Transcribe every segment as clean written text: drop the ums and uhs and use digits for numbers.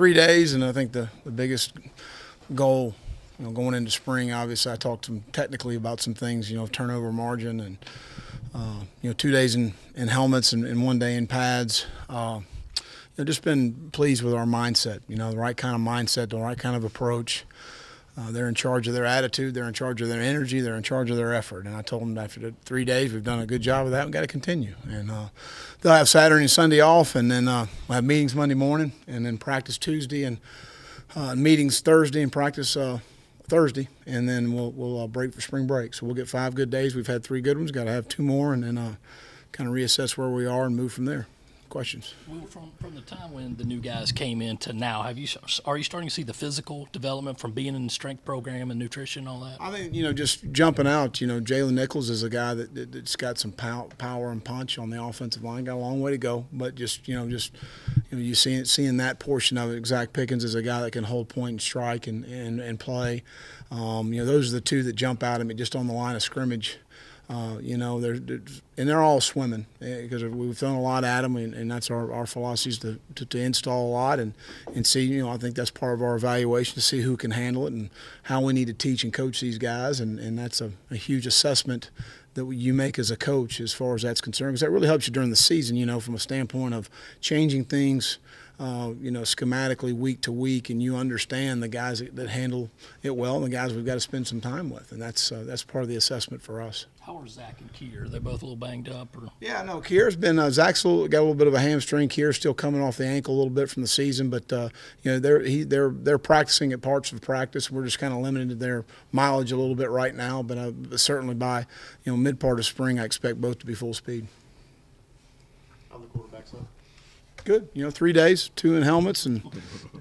3 days, and I think the biggest goal, going into spring, obviously I talked to them technically about some things, turnover margin and, 2 days in helmets and 1 day in pads. Just been pleased with our mindset, the right kind of mindset, the right kind of approach. They're in charge of their attitude, they're in charge of their energy, they're in charge of their effort. And I told them after the 3 days we've done a good job of that, we've got to continue. And they'll have Saturday and Sunday off, and then we'll have meetings Monday morning, and then practice Tuesday, and meetings Thursday, and practice Thursday, and then we'll break for spring break. So we'll get 5 good days. We've had 3 good ones, got to have 2 more, and then kind of reassess where we are and move from there. Questions? Well, from the time when the new guys came in to now, are you starting to see the physical development from being in the strength program and nutrition and all that? I think, just jumping out, Jalen Nichols is a guy that's got some power and punch on the offensive line. Got a long way to go, but you seeing that portion of it. Zach Pickens is a guy that can hold point and strike and play. Those are the 2 that jump out at me just on the line of scrimmage. They're all swimming because we've thrown a lot at them, and that's our philosophy is to install a lot and see. I think that's part of our evaluation to see who can handle it and how we need to teach and coach these guys, and that's a huge assessment that you make as a coach as far as that's concerned, because that really helps you during the season. From a standpoint of changing things. Schematically week to week, and you understand the guys that handle it well and the guys we've got to spend some time with, and that's part of the assessment for us. How are Zach and Kier? They're both a little banged up, or? Yeah, no, Kier's been Zach's got a little bit of a hamstring. Kier's still coming off the ankle a little bit from the season, but they're practicing at parts of practice. We're just kind of limited to their mileage a little bit right now, but certainly by mid part of spring, I expect both to be full speed. How the quarterbacks up? Good. 3 days, 2 in helmets, and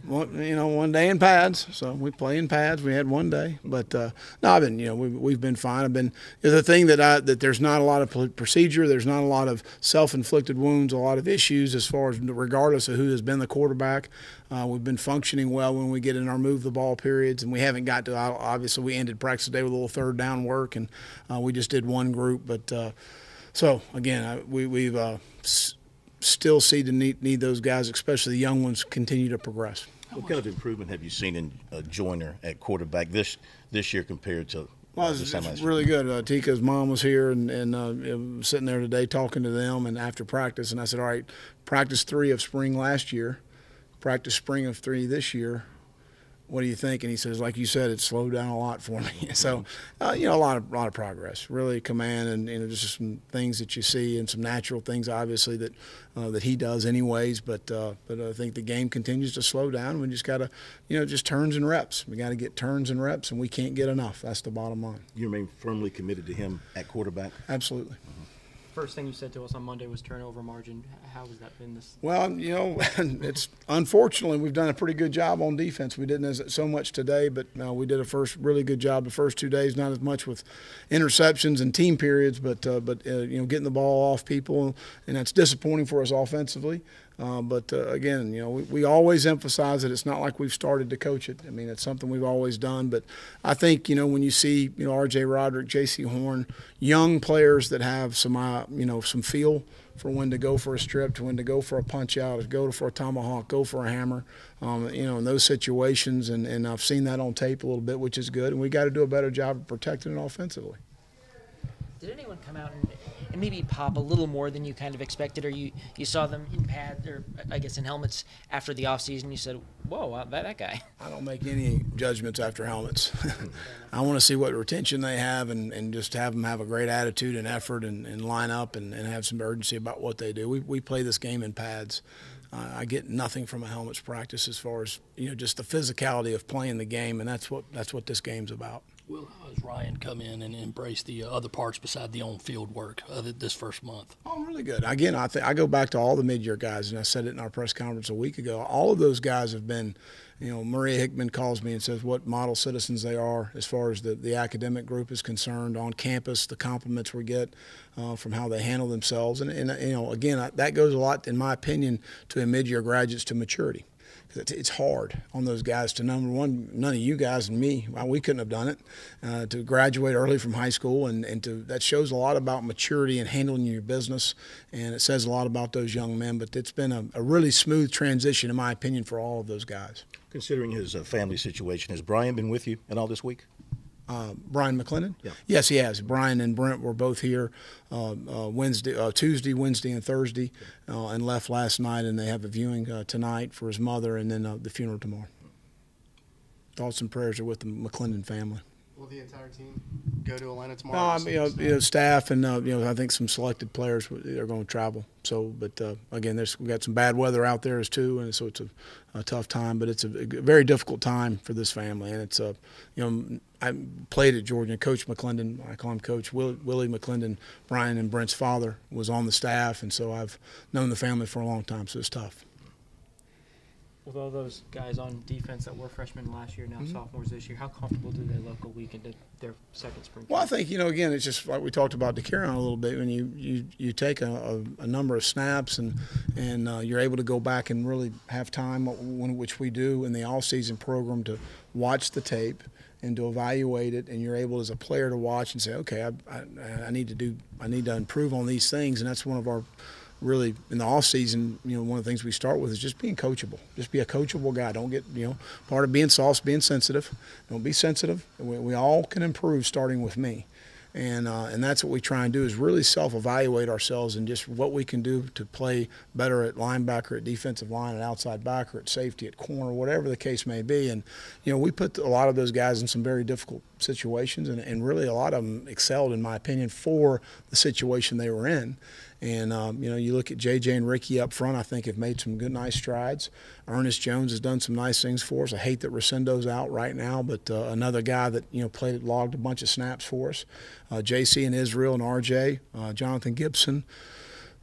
1 day in pads. So we play in pads. We had 1 day, but no, I've been, we've been fine. I've been the thing that there's not a lot of procedure. There's not a lot of self-inflicted wounds. A lot of issues as far as regardless of who has been the quarterback. We've been functioning well when we get in our move the ball periods, and we haven't got to. Obviously, we ended practice today with a little third down work, and we just did 1 group. But so again, we've still see the need those guys, especially the young ones, continue to progress. What kind of improvement have you seen in Joyner at quarterback this year compared to it's really good. Tika's mom was here and sitting there today talking to them, and after practice, and I said, all right, practice 3 of spring last year, practice spring of 3 this year. What do you think? And he says, like you said, it slowed down a lot for me. So, a lot of progress, really command, and just some things that you see and some natural things, obviously, that he does anyways. But I think the game continues to slow down. We just got to, just turns and reps. We got to get turns and reps, and we can't get enough. That's the bottom line. You remain firmly committed to him at quarterback? Absolutely. First thing you said to us on Monday was turnover margin. How has that been this? Well, it's unfortunately we've done a pretty good job on defense. We didn't so much today, but we did a really good job the first 2 days. Not as much with interceptions and team periods, but getting the ball off people, and that's disappointing for us offensively. Again, we always emphasize that it's not like we've started to coach it. I mean, it's something we've always done. But I think, when you see, R.J. Roderick, J.C. Horn, young players that have some feel for when to go for a strip, to when to go for a punch out, to go for a tomahawk, go for a hammer, in those situations. And I've seen that on tape a little bit, which is good. And we got to do a better job of protecting it offensively. Did anyone come out and maybe pop a little more than you kind of expected, or you saw them in pads, or I guess in helmets after the offseason, you said, whoa, that guy? I don't make any judgments after helmets. I want to see what retention they have and just have them have a great attitude and effort and line up and have some urgency about what they do. We play this game in pads. I get nothing from a helmets practice as far as just the physicality of playing the game, and that's what this game's about. Will, how has Ryan come in and embraced the other parts beside the on-field work of this first month? Oh, really good. Again, I go back to all the mid-year guys, and I said it in our press conference a week ago. All of those guys have been, Maria Hickman calls me and says what model citizens they are as far as the academic group is concerned on campus, the compliments we get from how they handle themselves. And again, that goes a lot, in my opinion, to a mid-year graduates to maturity. because it's hard on those guys to, number one, none of you guys and me, well, we couldn't have done it, to graduate early from high school, and that shows a lot about maturity and handling your business, and it says a lot about those young men. But it's been a really smooth transition, in my opinion, for all of those guys. Considering his family situation, has Brian been with you at all this week? Brian McClendon? Yeah. Yes, he has. Brian and Brent were both here Tuesday, Wednesday, and Thursday, and left last night, and they have a viewing tonight for his mother, and then the funeral tomorrow. Thoughts and prayers are with the McClendon family. Will the entire team go to Atlanta tomorrow? No, staff and I think some selected players are going to travel. So, but again, we got some bad weather out there too, and so it's a tough time. But it's a very difficult time for this family, and it's I played at Georgia. And Coach McClendon, I call him Coach Willie McClendon. Brian and Brent's father was on the staff, and so I've known the family for a long time. So it's tough. With all those guys on defense that were freshmen last year, now sophomores this year, how comfortable do they look a week into their second spring camp? Well, I think, again, it's just like we talked about DeCarron a little bit. When you take a number of snaps and you're able to go back and really have time, which we do in the all-season program, to watch the tape and to evaluate it, and you're able as a player to watch and say, okay, I need to improve on these things, and that's one of our really, in the off season, one of the things we start with is just being coachable. Just be a coachable guy. Don't get, part of being soft is being sensitive. Don't be sensitive. We all can improve, starting with me. And that's what we try and do, is really self-evaluate ourselves and just what we can do to play better at linebacker, at defensive line, at outside backer, at safety, at corner, whatever the case may be. And, we put a lot of those guys in some very difficult situations, and really a lot of them excelled, in my opinion, for the situation they were in. And, you look at J.J. and Ricky up front, I think have made some good, nice strides. Ernest Jones has done some nice things for us. I hate that Rosendo's out right now, but another guy that, logged a bunch of snaps for us. J.C. and Israel and R.J., Jonathan Gibson.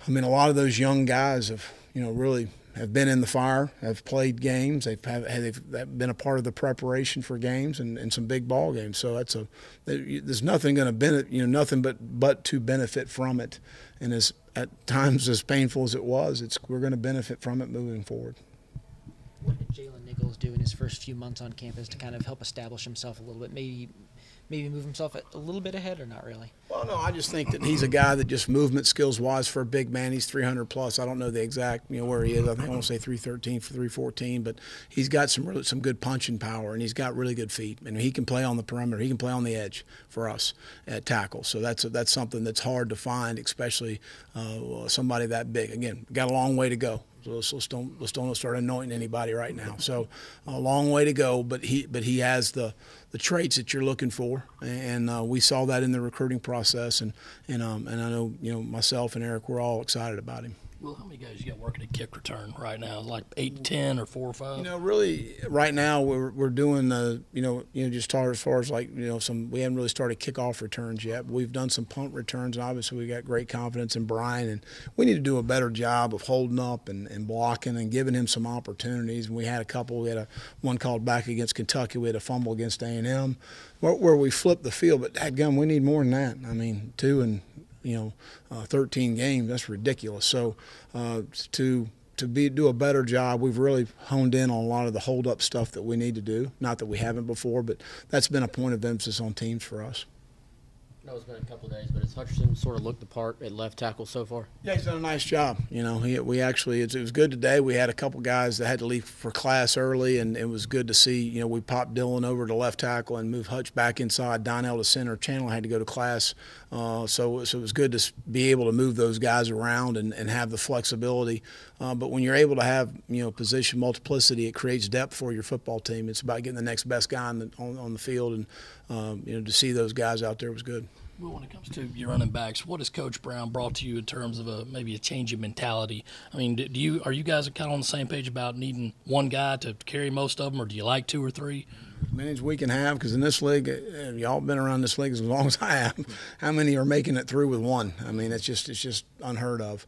I mean, a lot of those young guys have, really have been in the fire, have played games. They've been a part of the preparation for games and some big ball games. So there's nothing going to benefit, nothing but to benefit from it. And at times as painful as it was, we're going to benefit from it moving forward. What did Jalen Nichols do in his first few months on campus to kind of help establish himself a little bit? Maybe move himself a little bit ahead, or not really? Well, no, I just think that he's a guy that just movement skills-wise, for a big man, he's 300 plus. I don't know the exact, where he is. I think I want to say 313 for 314, but he's got some good punching power, and he's got really good feet. And he can play on the perimeter. He can play on the edge for us at tackle. So that's something that's hard to find, especially somebody that big. Again, got a long way to go. So let's don't start anointing anybody right now. So a long way to go, but he has the traits that you're looking for, and we saw that in the recruiting process, and I know myself and Eric, we're all excited about him. Well, how many guys you got working at kick return right now? Like 8 to 10 or 4 or 5? Really, right now we're doing just as far as we haven't really started kickoff returns yet. But we've done some punt returns, and obviously we got great confidence in Brian, and we need to do a better job of holding up and blocking and giving him some opportunities. And we had a couple. We had one called back against Kentucky. We had a fumble against A&M where we flipped the field. But dadgum, we need more than that. I mean, 2 and 13 games, that's ridiculous. So to do a better job, we've really honed in on a lot of the hold-up stuff that we need to do. Not that we haven't before, but that's been a point of emphasis on teams for us. I know it's been a couple of days, but has Hutchinson sort of looked the part at left tackle so far? Yeah, he's done a nice job. It was good today. We had a couple guys that had to leave for class early, and it was good to see. We popped Dylan over to left tackle and moved Hutch back inside, Donnell to center. Chandler had to go to class, so it was good to be able to move those guys around and have the flexibility. But when you're able to have position multiplicity, it creates depth for your football team. It's about getting the next best guy on the field, and to see those guys out there was good. Well, when it comes to your running backs, what has Coach Brown brought to you in terms of maybe a change in mentality? I mean, are you guys kind of on the same page about needing one guy to carry most of them, or do you like 2 or 3? As many as we can have, because in this league, y'all been around this league as long as I have. How many are making it through with one? I mean, it's just unheard of.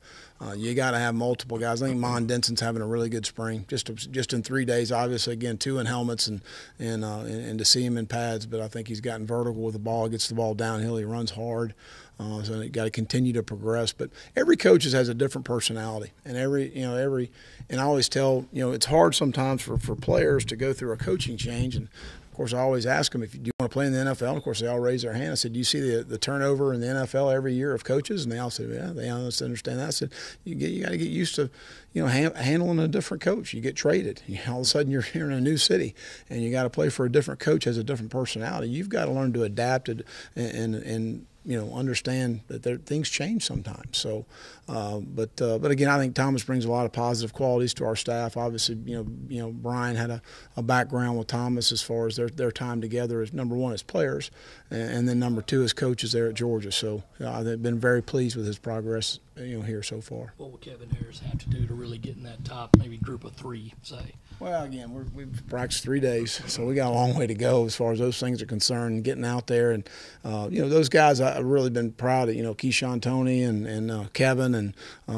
You got to have multiple guys. I think Mon Denson's having a really good spring. Just in 3 days, obviously, again, 2 in helmets and to see him in pads. But I think he's gotten vertical with the ball, gets the ball downhill, he runs hard. So you got to continue to progress. But every coach has a different personality, and and I always tell it's hard sometimes for players to go through a coaching change. And of course, I always ask them, do you want to play in the NFL? And of course, they all raise their hand. I said, do you see the turnover in the NFL every year of coaches? And they all said, yeah, they understand that. I said, you got to get used to handling a different coach. You get traded. All of a sudden, you're in a new city, and you got to play for a different coach, has a different personality. You've got to learn to adapt and understand that things change sometimes. So, but again, I think Thomas brings a lot of positive qualities to our staff. Obviously, Brian had a background with Thomas as far as their time together as number one as players, and then number two as coaches there at Georgia. So I've been very pleased with his progress, here so far. What will Kevin Harris have to do to really get in that top, maybe group of three, say? Well, again, we've practiced 3 days, so we got a long way to go as far as those things are concerned. Getting out there, and those guys, I've really been proud of. Keyshawn Toney and Kevin, and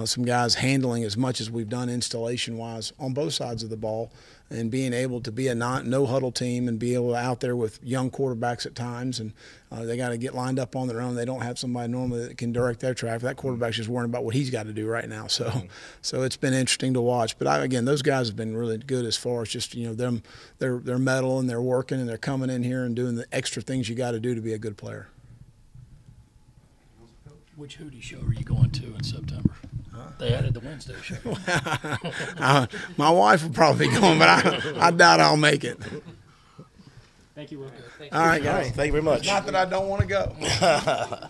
some guys handling as much as we've done installation-wise on both sides of the ball, and being able to be a no-huddle team and be able to out there with young quarterbacks at times, and they got to get lined up on their own. They don't have somebody normally that can direct their traffic. That quarterback's just worrying about what he's got to do right now. So it's been interesting to watch. But again, those guys have been really good as far as just them, they're metal and they're working and they're coming in here and doing the extra things you got to do to be a good player. Which Hootie show are you going to in September? They added the Wednesday show. My wife will probably be going, but I doubt I'll make it. Thank you, Will. All right, guys. Thank you very much. Not that I don't want to go.